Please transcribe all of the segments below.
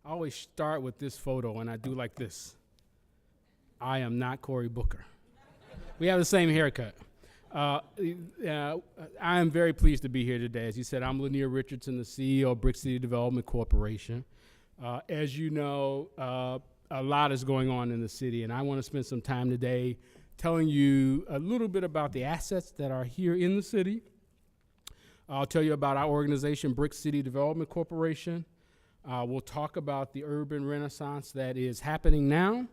I always start with this photo, and I do like this. I am not Cory Booker. We have the same haircut. I am very pleased to be here today. As you said, I'm Lyneir Richardson, the CEO of Brick City Development Corporation. As you know, a lot is going on in the city, and I want to spend some time today telling you a little bit about the assets that are here in the city. I'll tell you about our organization, Brick City Development Corporation. We'll talk about the urban renaissance that is happening now,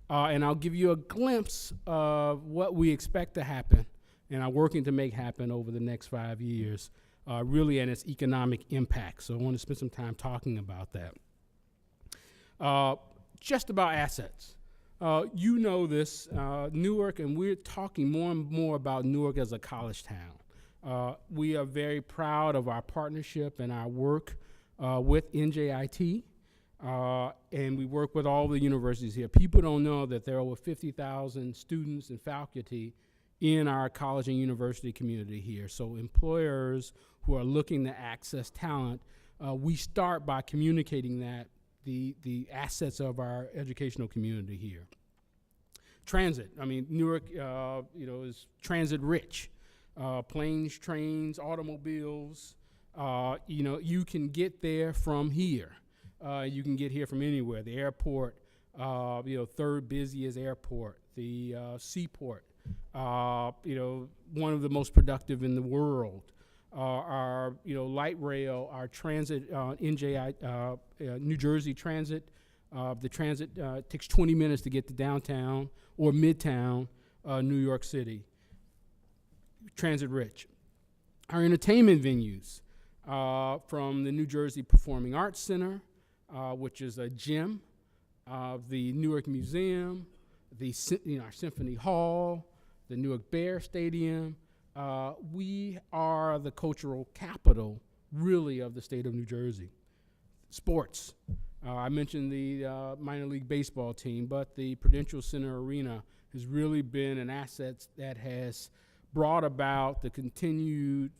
and I'll give you a glimpse of what we expect to happen and are working to make happen over the next 5 years, really, and its economic impact. So I want to spend some time talking about that. Just about assets. You know this, Newark, and we're talking more and more about Newark as a college town. We are very proud of our partnership and our work with NJIT, and we work with all the universities here. People don't know that there are over 50,000 students and faculty in our college and university community here. So employers who are looking to access talent, we start by communicating that the assets of our educational community here. Transit, I mean, Newark, is transit rich. Planes, trains, automobiles, you can get there from here. You can get here from anywhere. The airport, third busiest airport, the seaport, one of the most productive in the world. Our light rail, our transit, NJIT, New Jersey Transit. The transit takes 20 minutes to get to downtown or midtown New York City. Transit rich. Our entertainment venues, from the New Jersey Performing Arts Center, which is a gym, the Newark Museum, our Symphony Hall, the Newark Bear Stadium. We are the cultural capital, really, of the state of New Jersey. Sports. I mentioned the minor league baseball team, but the Prudential Center Arena has really been an asset that has brought about the continued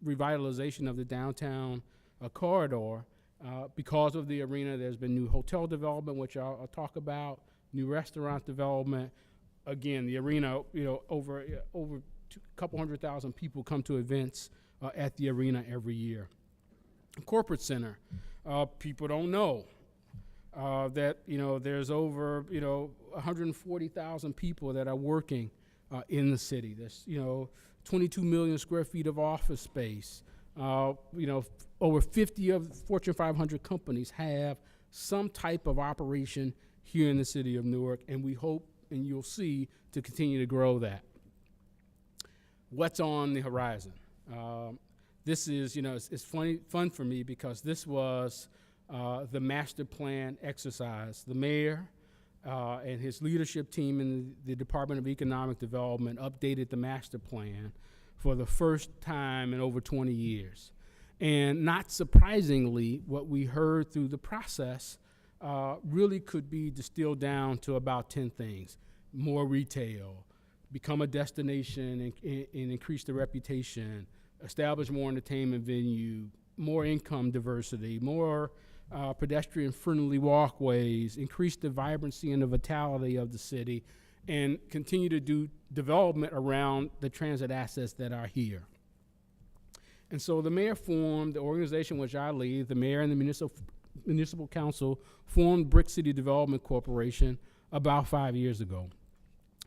revitalization of the downtown corridor. Because of the arena, there's been new hotel development, which I'll talk about, new restaurant development. Again, the arena, over a couple 100,000 people come to events at the arena every year. Corporate center. People don't know that there's over 140,000 people that are working in the city. There's 22 million square feet of office space. Over 50 of the Fortune 500 companies have some type of operation here in the city of Newark, and we hope, and you'll see, to continue to grow that. What's on the horizon? This is, it's fun for me because this was the master plan exercise. The mayor and his leadership team in the Department of Economic Development updated the master plan for the first time in over 20 years. And not surprisingly, what we heard through the process really could be distilled down to about 10 things. More retail, become a destination and increase the reputation, establish more entertainment venue, more income diversity, more pedestrian-friendly walkways, increase the vibrancy and the vitality of the city, and continue to do development around the transit assets that are here. And so the mayor formed the organization which I lead, the mayor and the municipal council formed Brick City Development Corporation about 5 years ago.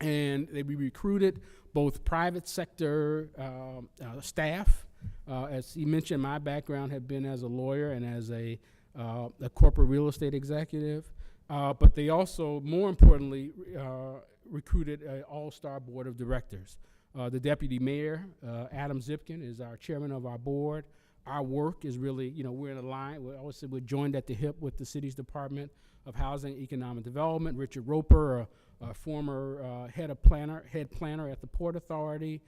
And we recruited both private sector staff. As he mentioned, my background had been as a lawyer and as a corporate real estate executive. But they also, more importantly, recruited an all-star board of directors. The deputy mayor, Adam Zipkin, is our chairman of our board. Our work is really, we're in a line. I always say we're joined at the hip with the city's Department of Housing and Economic Development. Richard Roper, a former head planner at the Port Authority.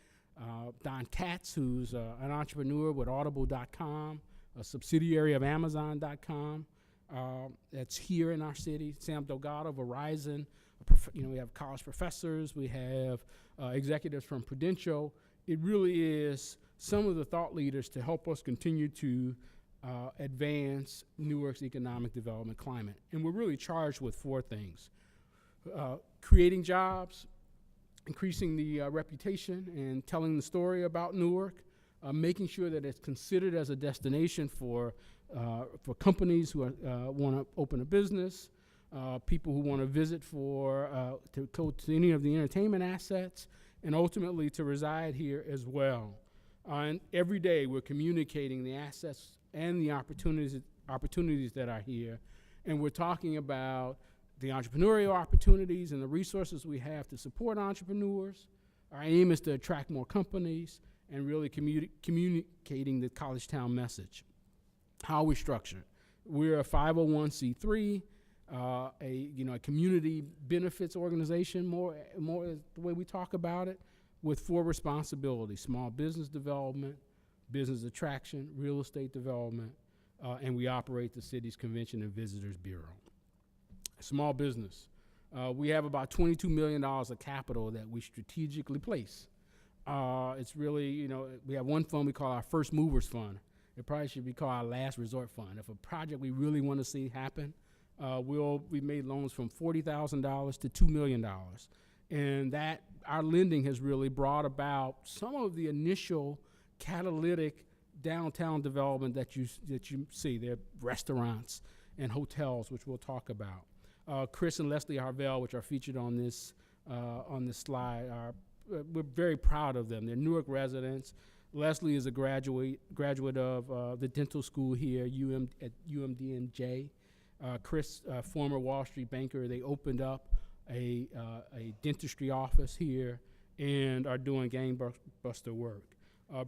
Don Katz, who's an entrepreneur with Audible.com, a subsidiary of Amazon.com. That's here in our city. Sam Delgado, Verizon. We have college professors. We have executives from Prudential. It really is some of the thought leaders to help us continue to advance Newark's economic development climate. And we're really charged with 4 things: creating jobs, increasing the reputation and telling the story about Newark, making sure that it's considered as a destination for companies who want to open a business, people who want to visit to go to any of the entertainment assets, and ultimately to reside here as well. And every day we're communicating the assets and the opportunities that are here, and we're talking about the entrepreneurial opportunities and the resources we have to support entrepreneurs. Our aim is to attract more companies and really communicating the college town message. How are we structured? We're a 501c3, a community benefits organization, more is the way we talk about it, with 4 responsibilities: small business development, business attraction, real estate development, and we operate the city's Convention and Visitors Bureau. Small business. We have about $22 million of capital that we strategically place. It's really, we have one fund we call our First Movers Fund. It probably should be called our Last Resort Fund. If a project we really want to see happen, we made loans from $40,000 to $2 million. And that our lending has really brought about some of the initial catalytic downtown development that you see. There are restaurants and hotels, which we'll talk about. Chris and Leslie Harvell, which are featured on this slide, we're very proud of them. They're Newark residents. Leslie is a graduate of the dental school here at UMDNJ. Chris, former Wall Street banker, they opened up a dentistry office here and are doing gangbuster work.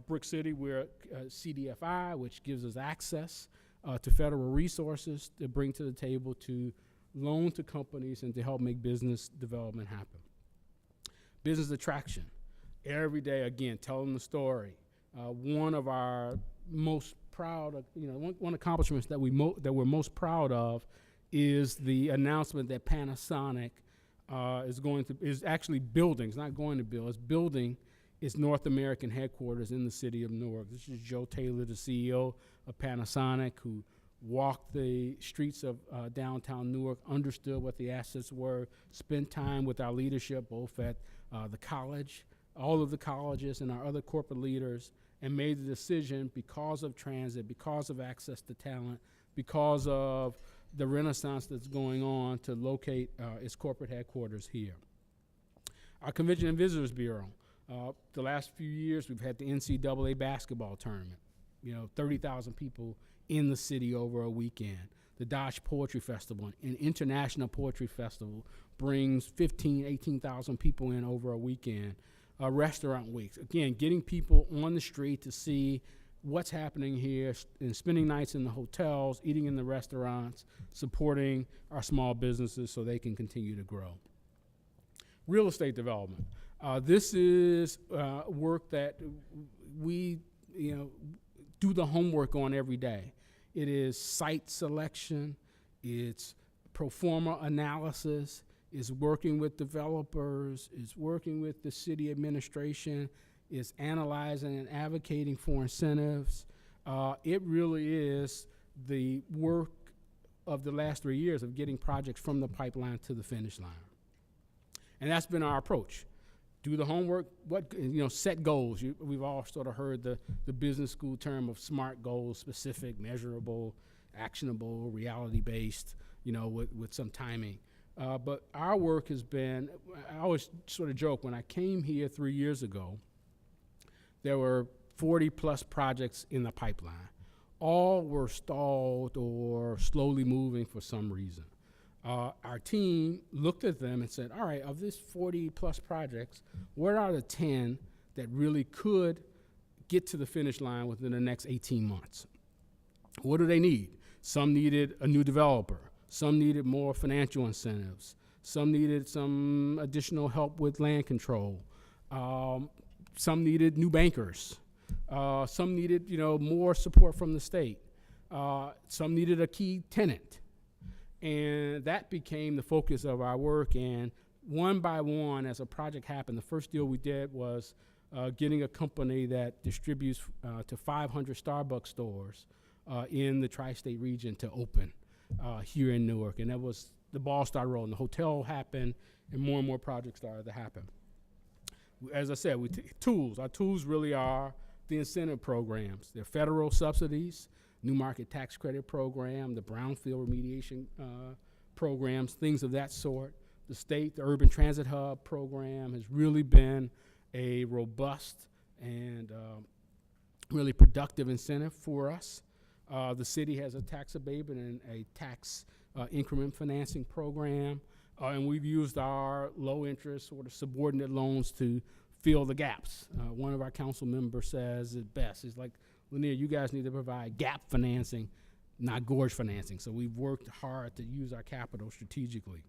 Brick City, we're CDFI, which gives us access to federal resources to bring to the table to loan to companies and to help make business development happen. Business attraction. Every day, again, telling the story. One of our most proud of, one accomplishments that we're most proud of is the announcement that Panasonic is actually building, it's not going to build, it's building its North American headquarters in the city of Newark. This is Joe Taylor, the CEO of Panasonic, who walked the streets of downtown Newark, understood what the assets were, spent time with our leadership, both at the college, all of the colleges, and our other corporate leaders, and made the decision, because of transit, because of access to talent, because of the renaissance that's going on, to locate its corporate headquarters here. Our Convention and Visitors Bureau. The last few years, we've had the NCAA basketball tournament. 30,000 people in the city over a weekend. The Dodge Poetry Festival, an international poetry festival, brings 18,000 people in over a weekend. Restaurant weeks, again, getting people on the street to see what's happening here and spending nights in the hotels, eating in the restaurants, supporting our small businesses so they can continue to grow. Real estate development. This is work that we do the homework on every day. It is site selection, it's pro forma analysis, is working with developers, is working with the city administration, is analyzing and advocating for incentives. It really is the work of the last 3 years of getting projects from the pipeline to the finish line. And that's been our approach. Do the homework, set goals. We've all sort of heard the business school term of SMART goals: specific, measurable, actionable, reality-based, with some timing. But our work has been, I always sort of joke, when I came here 3 years ago, there were 40-plus projects in the pipeline. All were stalled or slowly moving for some reason. Our team looked at them and said, all right, of these 40-plus projects, what are the 10 that really could get to the finish line within the next 18 months? What do they need? Some needed a new developer. Some needed more financial incentives. Some needed some additional help with land control. Some needed new bankers. Some needed, more support from the state. Some needed a key tenant. And that became the focus of our work. And one by one, as a project happened, the first deal we did was getting a company that distributes to 500 Starbucks stores in the tri-state region to open here in Newark. And that was, the ball started rolling. The hotel happened, and more projects started to happen. As I said, tools. Our tools really are the incentive programs. They're federal subsidies, new market tax credit program, the brownfield remediation programs, things of that sort. The state, the urban transit hub program has really been a robust and really productive incentive for us. The city has a tax abatement and a tax increment financing program, and we've used our low interest or the subordinate loans to fill the gaps. One of our council members says it best. It's like, Lyneir, you guys need to provide gap financing, not gorge financing. So we've worked hard to use our capital strategically.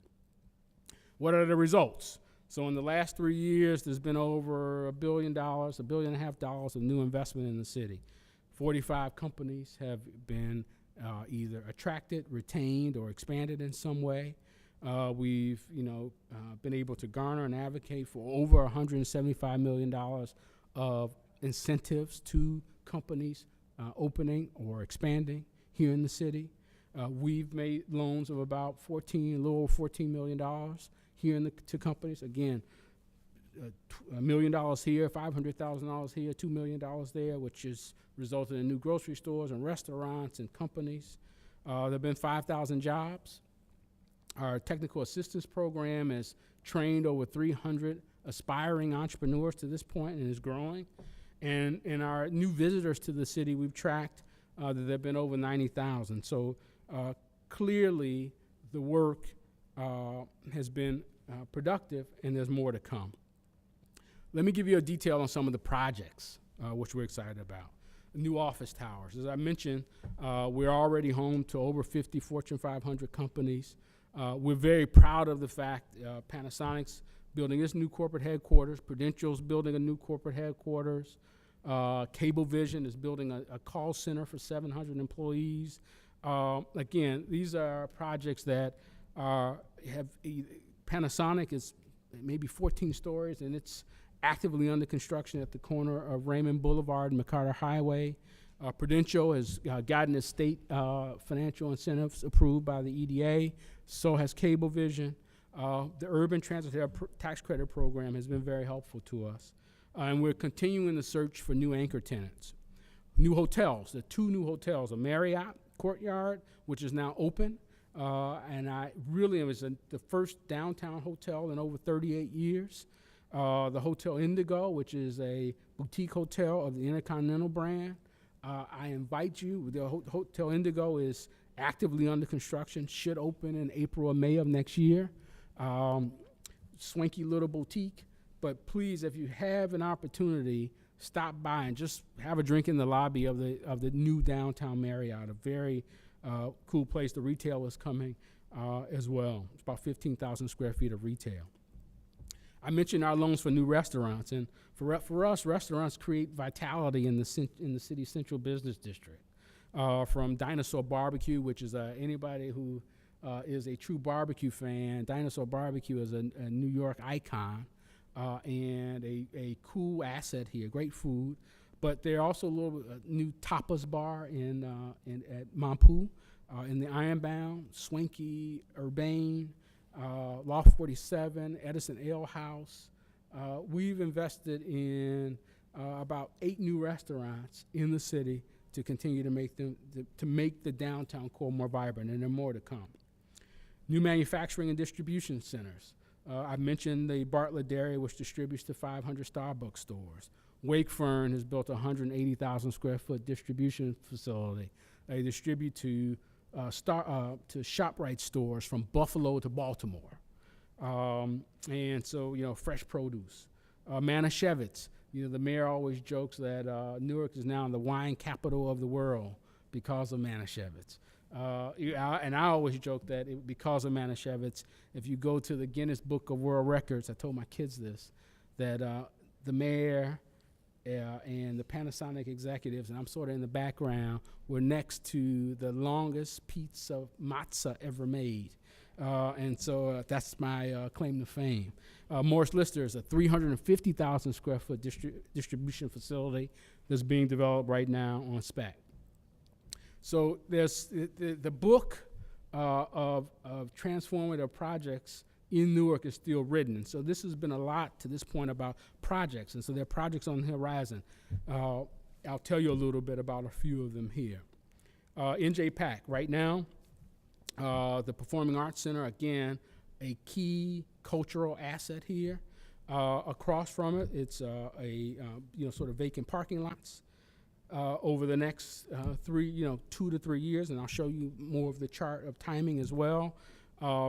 What are the results? So in the last 3 years, there's been over $1 billion, $1.5 billion of new investment in the city. 45 companies have been either attracted, retained, or expanded in some way. We've been able to garner and advocate for over $175 million of incentives to companies opening or expanding here in the city. We've made loans of about a little over $14 million here to companies. Again, $1 million here, $500,000 here, $2 million there, which has resulted in new grocery stores and restaurants and companies. There have been 5,000 jobs. Our technical assistance program has trained over 300 aspiring entrepreneurs to this point and is growing. And in our new visitors to the city, we've tracked that there have been over 90,000. So clearly the work has been productive, and there's more to come. Let me give you a detail on some of the projects which we're excited about. New office towers. As I mentioned, we're already home to over 50 Fortune 500 companies. We're very proud of the fact Panasonic's building its new corporate headquarters. Prudential's building a new corporate headquarters. Cablevision is building a call center for 700 employees. Again, these are projects that Panasonic is maybe 14 stories, and it's actively under construction at the corner of Raymond Boulevard and McCarter Highway. Prudential has gotten its state financial incentives approved by the EDA. So has Cablevision. The Urban Transit Tax Credit Program has been very helpful to us. And we're continuing the search for new anchor tenants. New hotels, the 2 new hotels, a Marriott Courtyard, which is now open. And it was the first downtown hotel in over 38 years. The Hotel Indigo, which is a boutique hotel of the Intercontinental brand. I invite you. The Hotel Indigo is actively under construction, should open in April or May of next year. Swanky little boutique, but please, if you have an opportunity, stop by and just have a drink in the lobby of the new downtown Marriott, a very cool place. The retail is coming as well. It's about 15,000 square feet of retail. I mentioned our loans for new restaurants, and for us, restaurants create vitality in the city's central business district. From Dinosaur Barbecue, which is anybody who is a true barbecue fan. Dinosaur Barbecue is a New York icon and a cool asset here, great food. But they're also a little new tapas bar at Mampu, in the Ironbound, Swanky, Urbane, Loft 47, Edison Ale House. We've invested in about 8 new restaurants in the city to continue to make the downtown core more vibrant, and there are more to come. New manufacturing and distribution centers. I mentioned the Bartlett Dairy, which distributes to 500 Starbucks stores. Wakefern has built a 180,000 square foot distribution facility. They distribute to ShopRite stores from Buffalo to Baltimore. And so, fresh produce. Manischewitz. The mayor always jokes that Newark is now the wine capital of the world because of Manischewitz. And I always joke that because of Manischewitz, if you go to the Guinness Book of World Records, I told my kids this, that the mayor and the Panasonic executives, and I'm sort of in the background, were next to the longest pizza matzah ever made. And so that's my claim to fame. Morris Lister is a 350,000 square foot distribution facility that's being developed right now on spec. So there's the book of transformative projects in Newark is still written. And so this has been a lot to this point about projects. And so there are projects on the horizon. I'll tell you a little bit about a few of them here. NJPAC, right now, the Performing Arts Center, again, a key cultural asset here. Across from it, it's sort of vacant parking lots. Over the next 2 to 3 years, and I'll show you more of the chart of timing as well.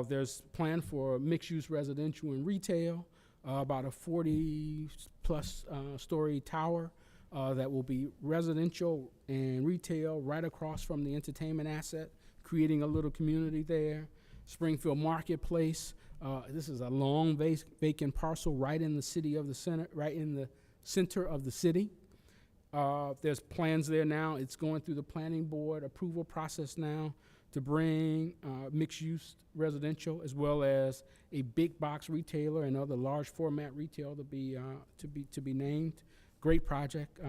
There's plan for mixed-use residential and retail, about a 40-plus story tower that will be residential and retail right across from the entertainment asset, creating a little community there. Springfield Marketplace. This is a long vacant parcel right in the city of the center, right in the center of the city. There's plans there now. It's going through the planning board approval process now to bring mixed-use residential as well as a big box retailer and other large format retail to be named. Great project.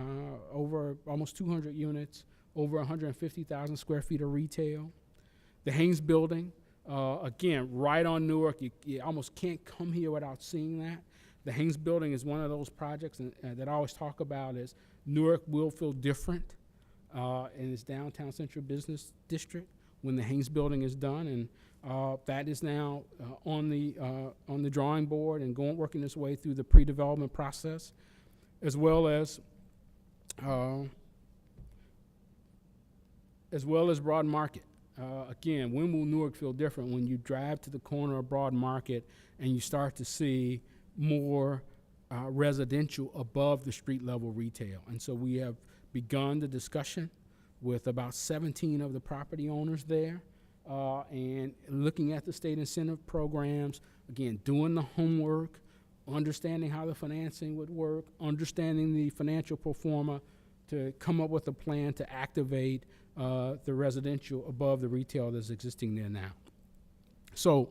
Over almost 200 units, over 150,000 square feet of retail. The Haynes Building, again, right on Newark. You almost can't come here without seeing that. The Haynes Building is one of those projects that I always talk about is Newark will feel different in its downtown central business district when the Haynes Building is done, and that is now on the drawing board and working its way through the pre-development process, as well as Broad Market. Again, when will Newark feel different? When you drive to the corner of Broad Market and you start to see more residential above the street level retail. And so we have begun the discussion with about 17 of the property owners there and looking at the state incentive programs, again, doing the homework, understanding how the financing would work, understanding the financial pro forma to come up with a plan to activate the residential above the retail that's existing there now. So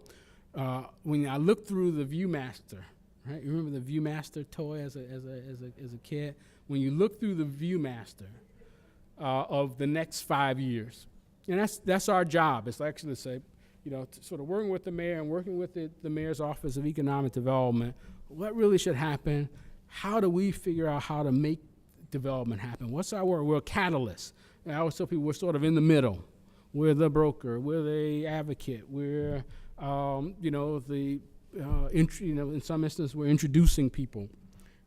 when I look through the Viewmaster, right? You remember the Viewmaster toy as a kid? When you look through the Viewmaster of the next 5 years, and that's our job. It's actually to say, sort of working with the mayor and working with the mayor's office of economic development. What really should happen? How do we figure out how to make development happen? What's our word? We're a catalyst. And I always tell people we're sort of in the middle. We're the broker. We're the advocate. We're in some instances, we're introducing people.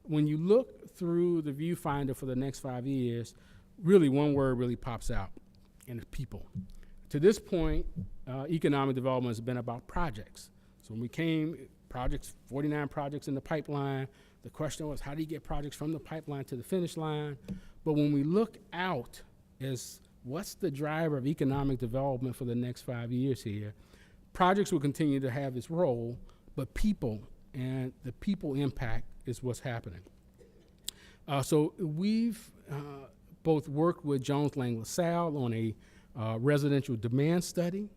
When you look through the viewfinder for the next 5 years, really one word really pops out, and it's people. To this point, economic development has been about projects. So when we came, 49 projects in the pipeline. The question was, how do you get projects from the pipeline to the finish line? But when we look out as what's the driver of economic development for the next 5 years here, projects will continue to have its role, but people and the people impact is what's happening. So we've both worked with Jones Lang LaSalle on a residential demand study.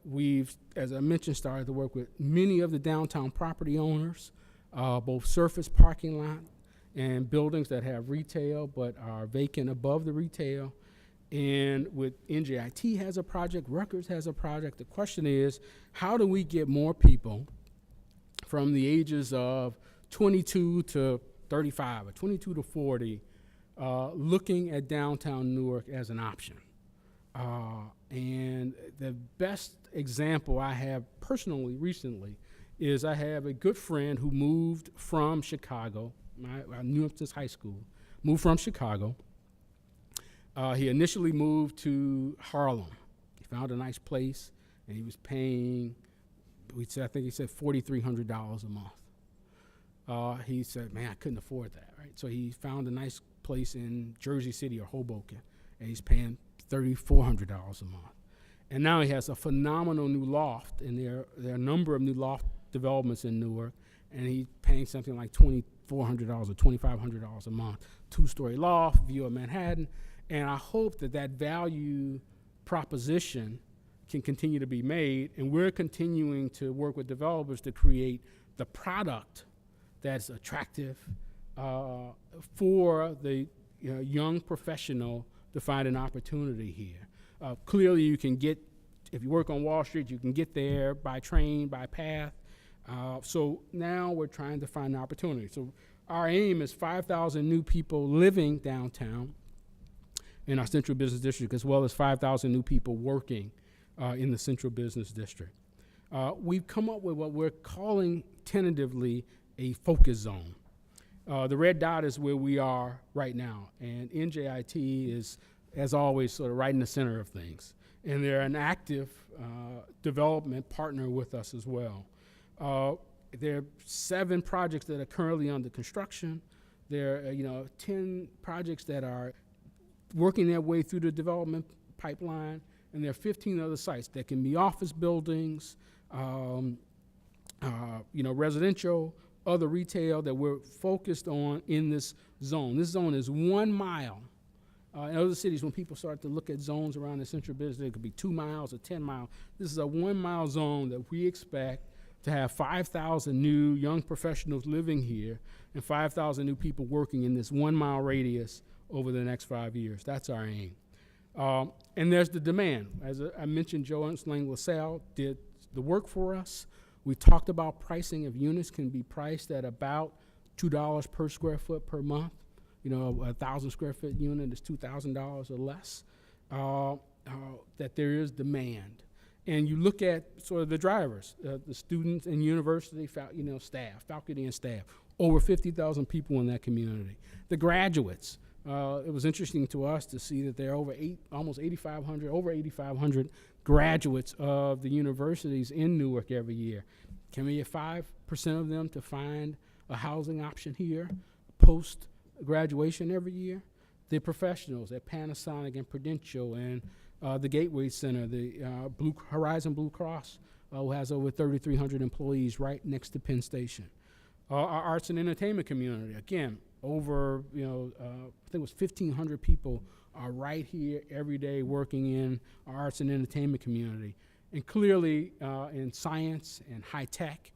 We've, as I mentioned, started to work with many of the downtown property owners, both surface parking lot and buildings that have retail but are vacant above the retail. And with NJIT has a project, Rutgers has a project. The question is, how do we get more people from the ages of 22 to 35 or 22 to 40 looking at downtown Newark as an option? And the best example I have personally recently is I have a good friend who moved from Chicago. I knew him since high school, moved from Chicago. He initially moved to Harlem. He found a nice place, and he was paying, I think he said $4,300 a month. He said, man, I couldn't afford that, right? So he found a nice place in Jersey City or Hoboken, and he's paying $3,400 a month. And now he has a phenomenal new loft, and there are a number of new loft developments in Newark, and he's paying something like $2,400 or $2,500 a month. Two-story loft, view of Manhattan. And I hope that value proposition can continue to be made, and we're continuing to work with developers to create the product that's attractive for the young professional to find an opportunity here. Clearly, you can get, if you work on Wall Street, you can get there by train, by path. So now we're trying to find an opportunity. So our aim is 5,000 new people living downtown in our central business district, as well as 5,000 new people working in the central business district. We've come up with what we're calling tentatively a focus zone. The red dot is where we are right now, and NJIT is, as always, sort of right in the center of things. And they're an active development partner with us as well. There are 7 projects that are currently under construction. There are 10 projects that are working their way through the development pipeline, and there are 15 other sites that can be office buildings, residential, other retail that we're focused on in this zone. This zone is 1 mile. In other cities, when people start to look at zones around the central business, it could be 2 miles or 10 miles. This is a 1 mile zone that we expect to have 5,000 new young professionals living here and 5,000 new people working in this 1 mile radius over the next 5 years. That's our aim. And there's the demand. As I mentioned, Jones Lang LaSalle did the work for us. We talked about pricing of units can be priced at about $2 per square foot per month. A 1,000 square foot unit is $2,000 or less. That there is demand. And you look at sort of the drivers, the students and university staff, faculty and staff, over 50,000 people in that community. The graduates, it was interesting to us to see that there are over 8,500 graduates of the universities in Newark every year. Can we get 5% of them to find a housing option here post-graduation every year? The professionals at Panasonic and Prudential and the Gateway Center, the Horizon Blue Cross, who has over 3,300 employees right next to Penn Station. Our arts and entertainment community, again, over, I think it was 1,500 people are right here every day working in our arts and entertainment community. And clearly in science and high tech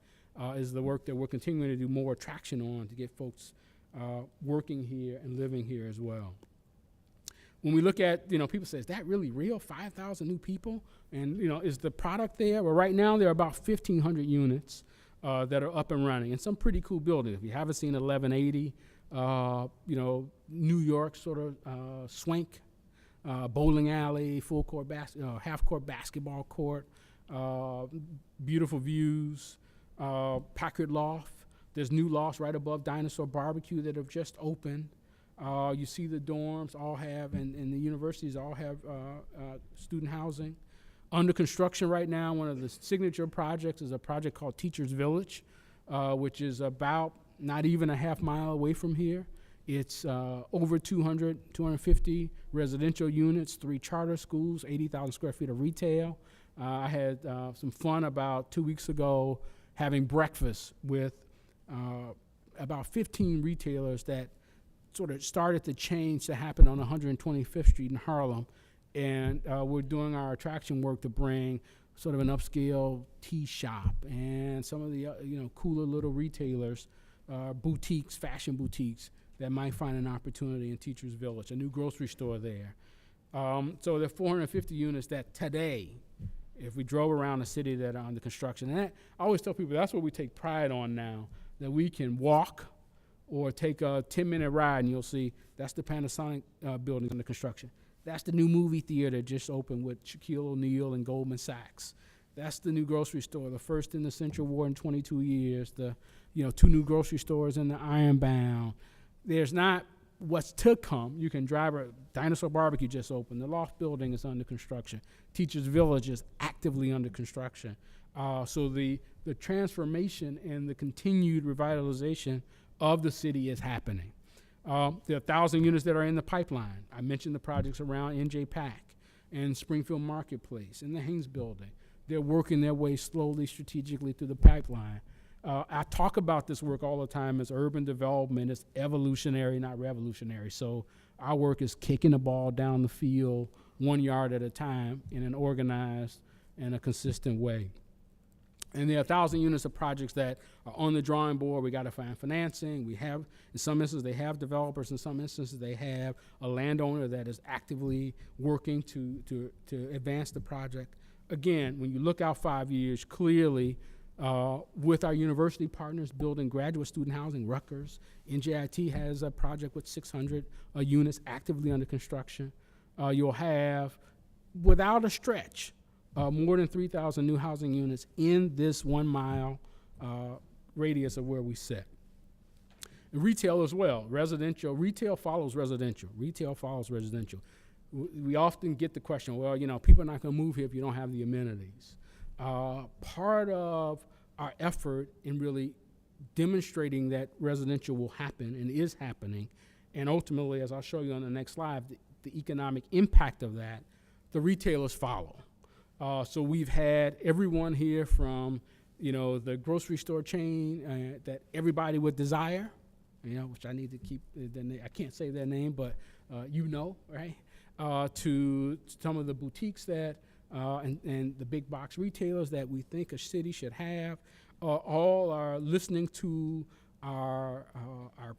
is the work that we're continuing to do more traction on to get folks working here and living here as well. When we look at, people say, is that really real? 5,000 new people? And, is the product there? Well, right now there are about 1,500 units that are up and running in some pretty cool buildings. If you haven't seen 1180, New York sort of swank, bowling alley, full court half court basketball court, beautiful views, Packard Loft. There's new lofts right above Dinosaur Barbecue that have just opened. You see the dorms all have, and the universities all have student housing. Under construction right now, one of the signature projects is a project called Teachers Village, which is about not even a half mile away from here. It's over 250 residential units, 3 charter schools, 80,000 square feet of retail. I had some fun about 2 weeks ago having breakfast with about 15 retailers that sort of started the change to happen on 125th Street in Harlem. And we're doing our attraction work to bring sort of an upscale tea shop and some of the cooler little retailers, boutiques, fashion boutiques that might find an opportunity in Teachers Village, a new grocery store there. So there are 450 units that today, if we drove around the city that are under construction, and I always tell people that's what we take pride on now, that we can walk or take a 10-minute ride and you'll see that's the Panasonic building under construction. That's the new movie theater just opened with Shaquille O'Neal and Goldman Sachs. That's the new grocery store, the first in the Central Ward in 22 years, the 2 new grocery stores in the Ironbound. There's not what's to come. You can drive Dinosaur Barbecue just opened. The Loft building is under construction. Teachers Village is actively under construction. So the transformation and the continued revitalization of the city is happening. There are 1,000 units that are in the pipeline. I mentioned the projects around NJPAC and Springfield Marketplace and the Haynes Building. They're working their way slowly, strategically through the pipeline. I talk about this work all the time as urban development is evolutionary, not revolutionary. So our work is kicking the ball down the field 1 yard at a time in an organized and a consistent way. And there are 1,000 units of projects that are on the drawing board. We got to find financing. We have, in some instances, they have developers. In some instances, they have a landowner that is actively working to advance the project. Again, when you look out 5 years, clearly, with our university partners building graduate student housing, Rutgers, NJIT has a project with 600 units actively under construction. You'll have, without a stretch, more than 3,000 new housing units in this 1 mile radius of where we sit. And retail as well, residential, retail follows residential. Retail follows residential. We often get the question, well, you know, people are not gonna move here if you don't have the amenities. Part of our effort in really demonstrating that residential will happen and is happening, and ultimately, as I'll show you on the next slide, the economic impact of that, the retailers follow. So we've had everyone here from, you know, the grocery store chain that everybody would desire, you know, which I need to keep their name. I can't say their name, but you know, right? To some of the boutiques that and the big box retailers that we think a city should have. All are listening to our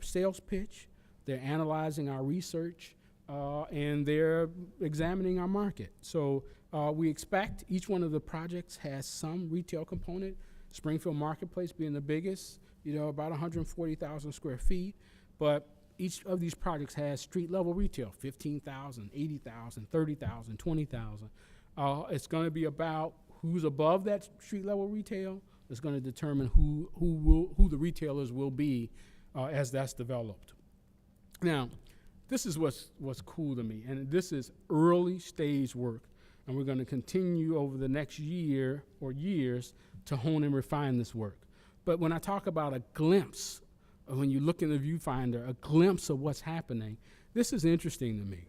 sales pitch. They're analyzing our research, and they're examining our market. So we expect each one of the projects has some retail component. Springfield Marketplace being the biggest, you know, about 140,000 square feet. But each of these projects has street level retail, 15,000, 80,000, 30,000, 20,000. It's going to be about who's above that street level retail. It's going to determine who the retailers will be as that's developed. Now, this is what's cool to me, and this is early stage work, and we're going to continue over the next year or years to hone and refine this work. But when I talk about a glimpse, when you look in the viewfinder, a glimpse of what's happening, this is interesting to me.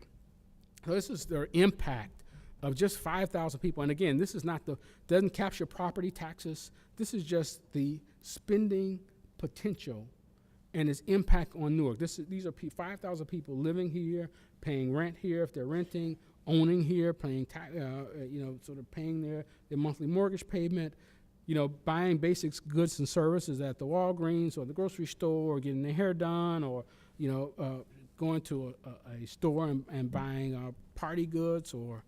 So this is their impact of just 5,000 people. And again, this is not doesn't capture property taxes. This is just the spending potential and its impact on Newark. These are 5,000 people living here, paying rent here if they're renting, owning here, paying sort of paying their monthly mortgage payment, you know, buying basic goods and services at the Walgreens or the grocery store, or getting their hair done, or, you know, going to a store and buying party goods or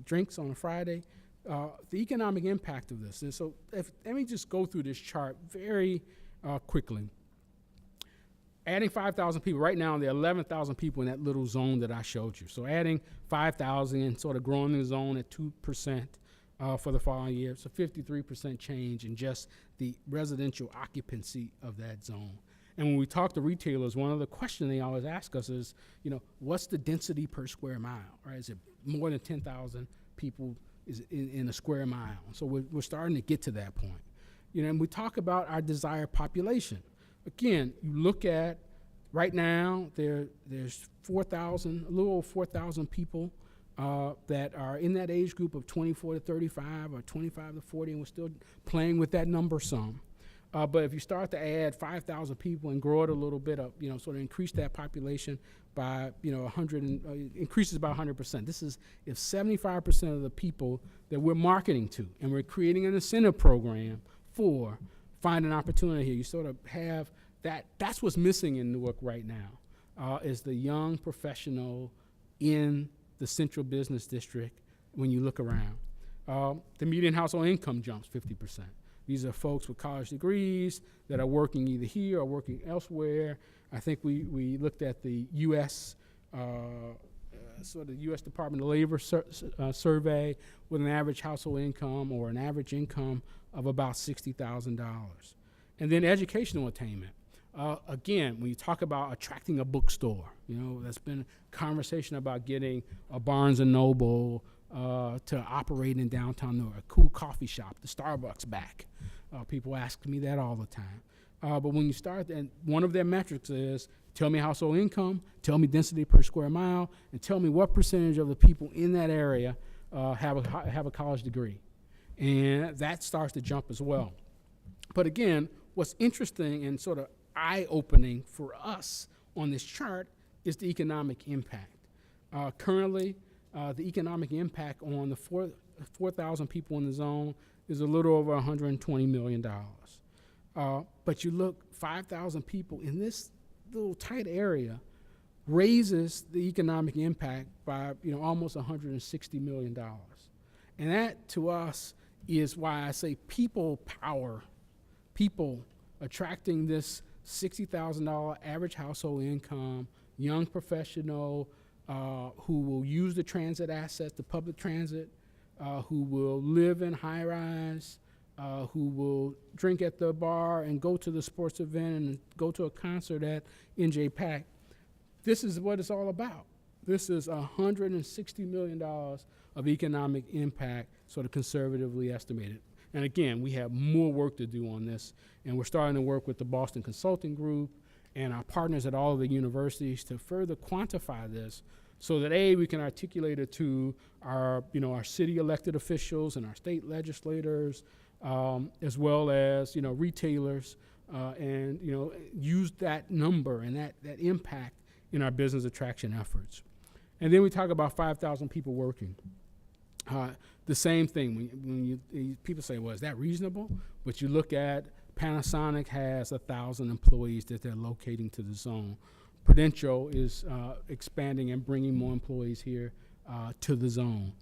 drinks on a Friday. The economic impact of this. And so let me just go through this chart very quickly. Adding 5,000 people, right now there are 11,000 people in that little zone that I showed you. So adding 5,000 and sort of growing the zone at 2% for the following year. It's a 53% change in just the residential occupancy of that zone. And when we talk to retailers, one of the questions they always ask us is, you know, what's the density per square mile, right? Is it more than 10,000 people is in a square mile? So we're starting to get to that point. You know, and we talk about our desired population. Again, you look at, right now, there's 4,000, a little over 4,000 people that are in that age group of 24 to 35 or 25 to 40, and we're still playing with that number some. But if you start to add 5,000 people and grow it a little bit up, you know, sort of increase that population by, you know, increases by 100%. This is if 75% of the people that we're marketing to, and we're creating an incentive program for, find an opportunity here. You sort of have that. That's what's missing in Newark right now, is the young professional in the central business district when you look around. The median household income jumps 50%. These are folks with college degrees that are working either here or working elsewhere. I think we looked at the U.S. Sort of U.S. Department of Labor survey with an average household income or an average income of about $60,000. And then educational attainment. Again, when you talk about attracting a bookstore, you know, there's been conversation about getting a Barnes & Noble to operate in downtown Newark, a cool coffee shop, the Starbucks back. People ask me that all the time. But when you start, and one of their metrics is, tell me household income, tell me density per square mile, and tell me what percentage of the people in that area have a college degree. And that starts to jump as well. But again, what's interesting and sort of eye-opening for us on this chart is the economic impact. Currently, the economic impact on the 4,000 people in the zone is a little over $120 million. But you look, 5,000 people in this little tight area raises the economic impact by almost $160 million. And that to us is why I say people power, people attracting this $60,000 average household income, young professional who will use the transit asset, the public transit, who will live in high rise, who will drink at the bar and go to the sports event and go to a concert at NJPAC. This is what it's all about. This is $160 million of economic impact, sort of conservatively estimated. And again, we have more work to do on this, and we're starting to work with the Boston Consulting Group and our partners at all of the universities to further quantify this so that we can articulate it to our city elected officials and our state legislators, as well as retailers, and use that number and that impact in our business attraction efforts. And then we talk about 5,000 people working. The same thing, when people say, well, is that reasonable? But you look at Panasonic has 1,000 employees that they're locating to the zone. Prudential is expanding and bringing more employees here to the zone.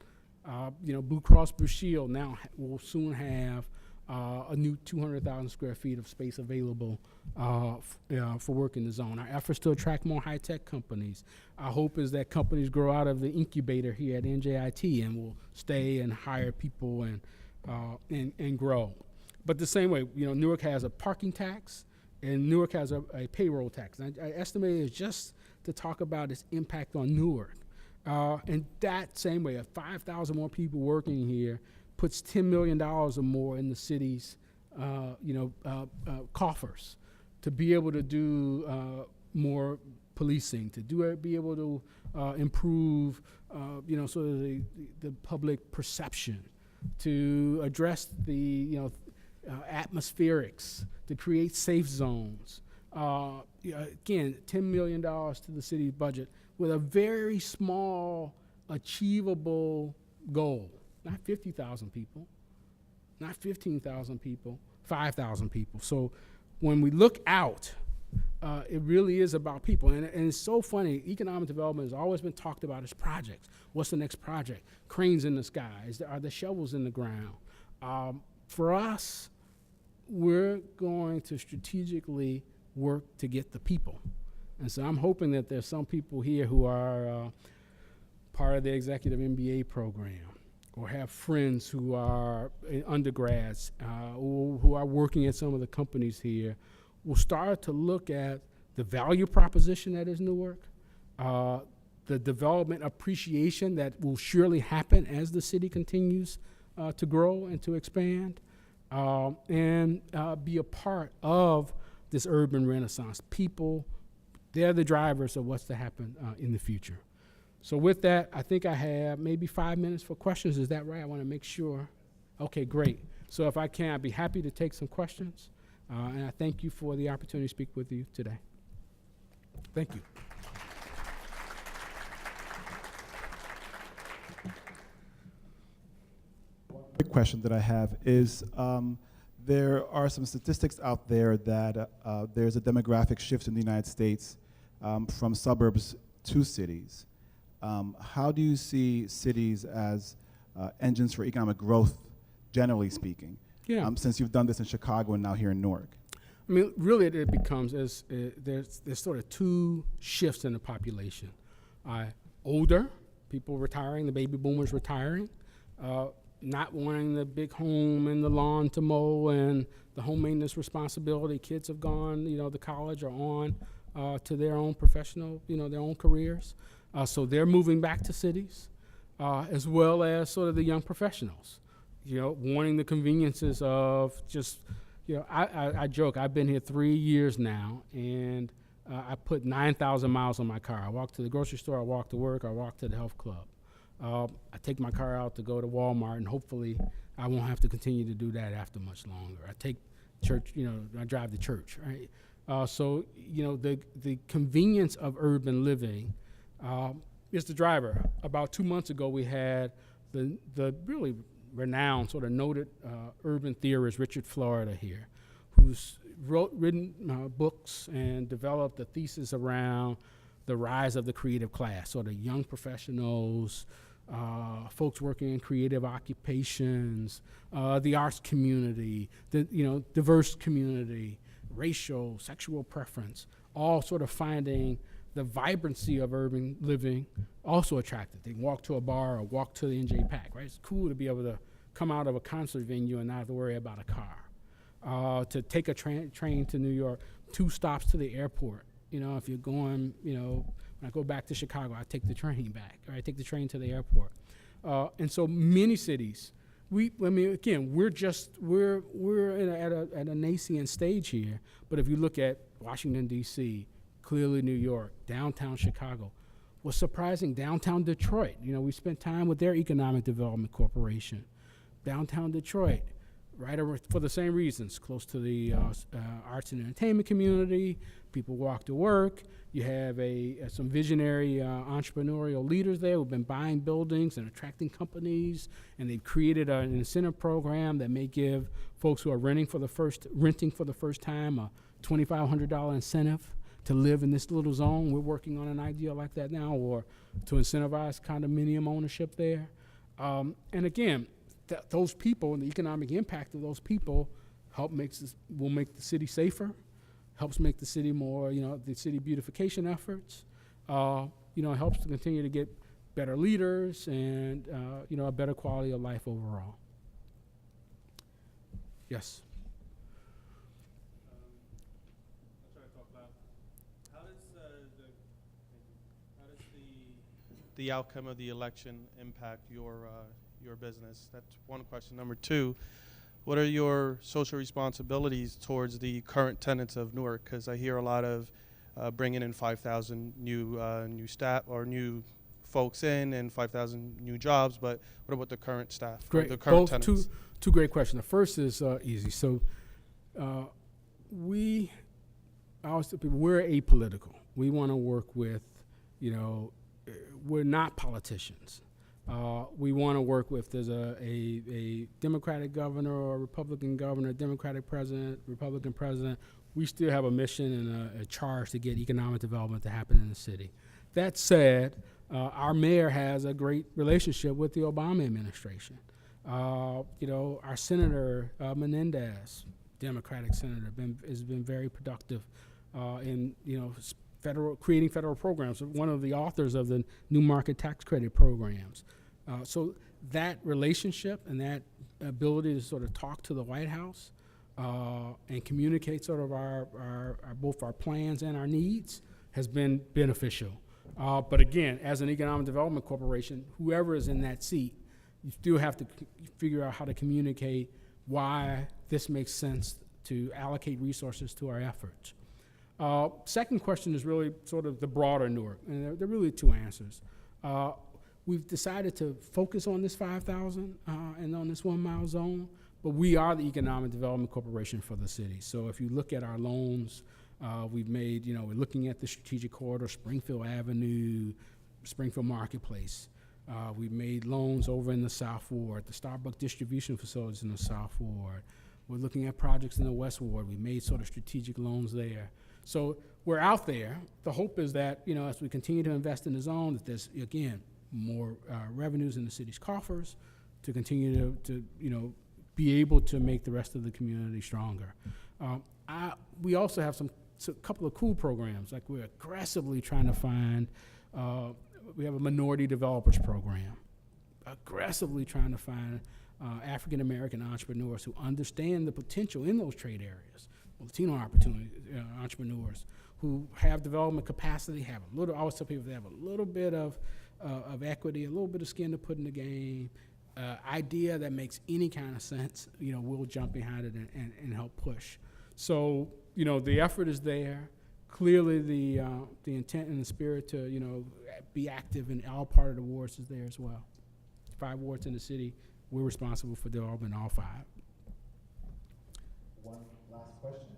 Blue Cross Blue Shield now will soon have a new 200,000 square feet of space available for work in the zone. Our efforts to attract more high-tech companies. Our hope is that companies grow out of the incubator here at NJIT and will stay and hire people and grow. But the same way, Newark has a parking tax and Newark has a payroll tax. And I estimate it just to talk about its impact on Newark. And that same way, 5,000 more people working here puts $10 million or more in the city's coffers to be able to do more policing, to be able to improve sort of the public perception, to address the atmospherics, to create safe zones. Again, $10 million to the city's budget with a very small, achievable goal. Not 50,000 people, not 15,000 people, 5,000 people. So when we look out, it really is about people. And it's so funny, economic development has always been talked about as projects. What's the next project? Cranes in the sky. Are there shovels in the ground? For us, we're going to strategically work to get the people. And so I'm hoping that there's some people here who are part of the executive MBA program, or have friends who are undergrads, who are working at some of the companies here, will start to look at the value proposition that is Newark, the development appreciation that will surely happen as the city continues to grow and to expand, and be a part of this urban renaissance. People, they're the drivers of what's to happen in the future. So with that, I think I have maybe 5 minutes for questions. Is that right? I want to make sure. Okay, great. So if I can, I'd be happy to take some questions. And I thank you for the opportunity to speak with you today. Thank you. One quick question that I have is, there are some statistics out there that there's a demographic shift in the United States from suburbs to cities. How do you see cities as engines for economic growth, generally speaking? Yeah. Since you've done this in Chicago and now here in Newark. I mean, really, it becomes there's sort of two shifts in the population: older people retiring, the baby boomers retiring, not wanting the big home and the lawn to mow and the home maintenance responsibility. Kids have gone, to college or on to their own professional, their own careers. So they're moving back to cities, as well as sort of the young professionals, wanting the conveniences of just, I joke, I've been here 3 years now, and I put 9,000 miles on my car. I walk to the grocery store, I walk to work, I walk to the health club. I take my car out to go to Walmart, and hopefully I won't have to continue to do that after much longer. I take church, I drive to church, right? So, the convenience of urban living is the driver. About 2 months ago, we had the really renowned, sort of noted urban theorist Richard Florida here, who's written books and developed a thesis around the rise of the creative class, sort of young professionals, folks working in creative occupations, the arts community, the diverse community, racial, sexual preference, all sort of finding the vibrancy of urban living also attractive. They can walk to a bar or walk to the NJPAC, right? It's cool to be able to come out of a concert venue and not have to worry about a car. To take a train to New York, 2 stops to the airport. If you're going, when I go back to Chicago, I take the train back, or I take the train to the airport. And so many cities, we're at a nascent stage here. But if you look at Washington, D.C., clearly New York, downtown Chicago, what's surprising, downtown Detroit. We spent time with their Economic Development Corporation. Downtown Detroit, right for the same reasons, close to the arts and entertainment community. People walk to work. You have some visionary entrepreneurial leaders there who've been buying buildings and attracting companies, and they've created an incentive program that may give folks who are renting for the first time a $2,500 incentive to live in this little zone. We're working on an idea like that now, or to incentivize condominium ownership there. And again, those people and the economic impact of those people will make the city safer, helps make the city more, the city beautification efforts, helps to continue to get better leaders and, a better quality of life overall. Yes? I'm trying to talk loud. How does the outcome of the election impact your business? That's one question. Number 2, what are your social responsibilities towards the current tenants of Newark? Because I hear a lot of bringing in 5,000 new staff or new folks in and 5,000 new jobs, but what about the current staff? Great. The current Both tenants? two great questions. The first is easy. So we're apolitical. We want to work with, we're not politicians. We want to work with, there's a Democratic governor or a Republican governor, Democratic president, Republican president. We still have a mission and a charge to get economic development to happen in the city. That said, our mayor has a great relationship with the Obama administration. Our Senator Menendez, Democratic senator, has been very productive in creating federal programs. One of the authors of the New Market Tax Credit programs. So that relationship and that ability to sort of talk to the White House and communicate sort of both our plans and our needs has been beneficial. But again, as an economic development corporation, whoever is in that seat, you still have to figure out how to communicate why this makes sense to allocate resources to our efforts. Second question is really sort of the broader Newark, and there are really 2 answers. We've decided to focus on this 5,000 and on this 1 mile zone, but we are the Economic Development Corporation for the city. So if you look at our loans, we've made, we're looking at the strategic corridor, Springfield Avenue, Springfield Marketplace. We've made loans over in the South Ward, the Starbucks distribution facilities in the South Ward. We're looking at projects in the West Ward. We made sort of strategic loans there. So we're out there. The hope is that, as we continue to invest in the zone, that there's, again, more revenues in the city's coffers to continue to be able to make the rest of the community stronger. We also have a couple of cool programs, like we're aggressively trying to find, we have a minority developers program, aggressively trying to find African-American entrepreneurs who understand the potential in those trade areas, Latino entrepreneurs who have development capacity, I always tell people they have a little bit of equity, a little bit of skin to put in the game, idea that makes any kind of sense, we'll jump behind it and help push. So, the effort is there. Clearly, the intent and the spirit to, be active in all part of the wards is there as well. 5 wards in the city, we're responsible for developing all 5. One last question.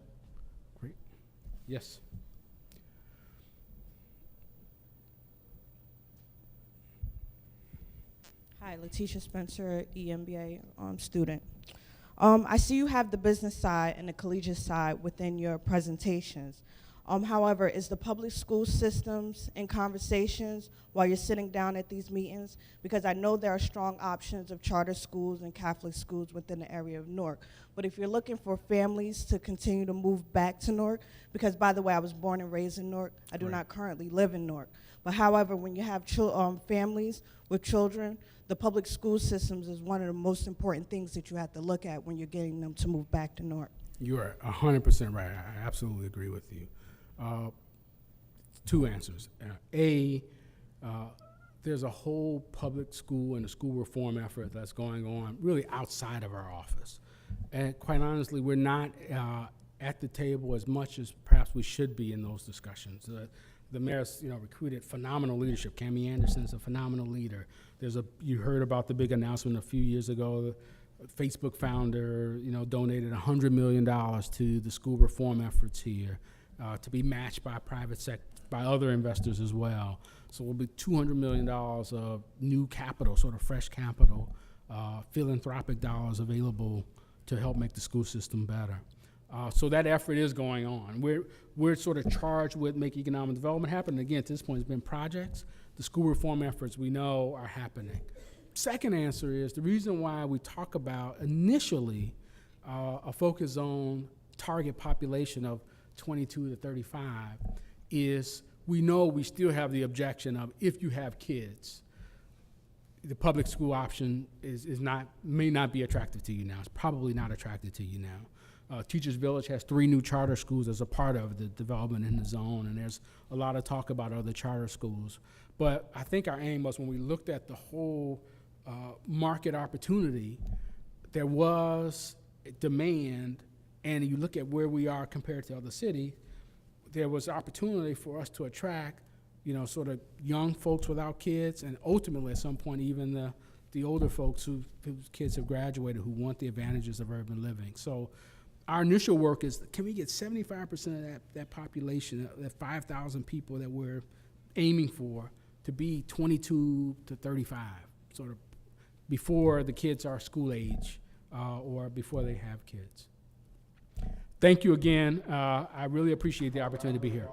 Great. Yes. Hi, Letitia Spencer, EMBA student. I see you have the business side and the collegiate side within your presentations. However, is the public school systems in conversations while you're sitting down at these meetings? Because I know there are strong options of charter schools and Catholic schools within the area of Newark. But if you're looking for families to continue to move back to Newark, because by the way, I was born and raised in Newark, I do not currently live in Newark. But however, when you have families with children, the public school systems is one of the most important things that you have to look at when you're getting them to move back to Newark. You are 100% right. I absolutely agree with you. Two answers. There's a whole public school and a school reform effort that's going on really outside of our office. And quite honestly, we're not at the table as much as perhaps we should be in those discussions. The mayor's, recruited phenomenal leadership. Cammie Anderson's a phenomenal leader. You heard about the big announcement a few years ago. The Facebook founder, donated $100 million to the school reform efforts here, to be matched by by other investors as well. So it'll be $200 million of new capital, sort of fresh capital, philanthropic dollars available to help make the school system better. So that effort is going on. We're sort of charged with making economic development happen. And again, at this point, it's been projects. The school reform efforts we know are happening. Second answer is the reason why we talk about initially a focus on target population of 22 to 35 is we know we still have the objection of if you have kids, the public school option may not be attractive to you now. It's probably not attractive to you now. Teachers Village has 3 new charter schools as a part of the development in the zone, and there's a lot of talk about other charter schools. But I think our aim was when we looked at the whole market opportunity, there was demand, and you look at where we are compared to other cities, there was opportunity for us to attract, sort of young folks without kids, and ultimately at some point even the older folks whose kids have graduated who want the advantages of urban living. So our initial work is, can we get 75% of that population, that 5,000 people that we're aiming for, to be 22 to 35, sort of before the kids are school age or before they have kids. Thank you again. I really appreciate the opportunity to be here.